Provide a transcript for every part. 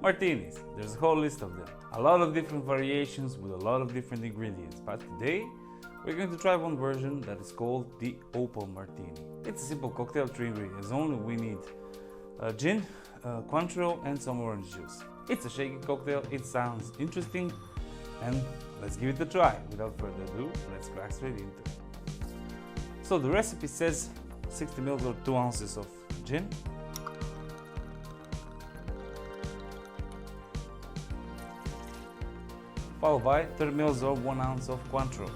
Martinis, there's a whole list of them. A lot of different variations with a lot of different ingredients, but today we're going to try one version that is called the Opal Martini. It's a simple cocktail, 3 ingredients only. We need gin, Cointreau and some orange juice. It's a shaky cocktail, it sounds interesting, and let's give it a try. Without further ado, let's crack straight into it. So the recipe says 60 ml or 2 ounces of gin, followed by 30 ml or 1 ounce of Cointreau.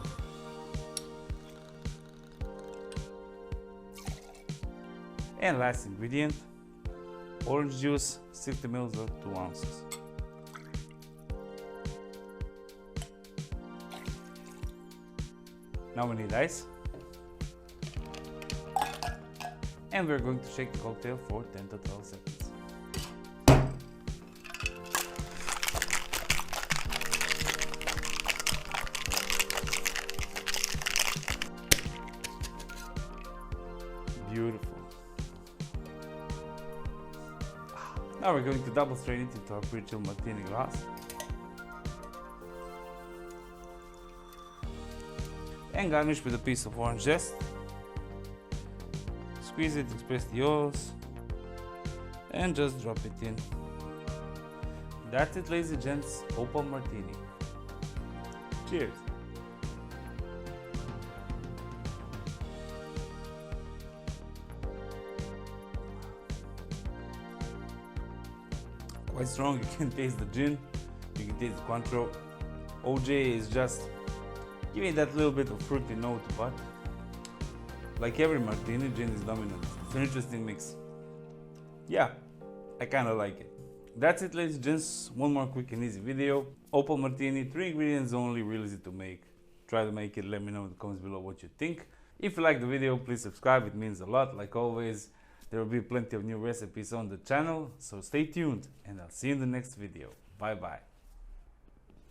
And last ingredient, orange juice, 60 ml or 2 ounces. Now we need ice. And we're going to shake the cocktail for 10 to 12 seconds. Beautiful. Now we're going to double strain it into our pre-chilled martini glass. And garnish with a piece of orange zest. Squeeze it, express the oils, and just drop it in. That's it, ladies and gents, Opal Martini. Cheers! Quite strong, you can taste the gin, you can taste the Cointreau. OJ is just giving that little bit of fruity note, but like every martini, gin is dominant. It's an interesting mix. Yeah, I kinda like it. That's it, ladies and gents, one more quick and easy video. Opal Martini, 3 ingredients only, real easy to make. Try to make it, let me know in the comments below what you think. If you like the video, please subscribe, it means a lot. Like always, there will be plenty of new recipes on the channel, so stay tuned and I'll see you in the next video. Bye bye.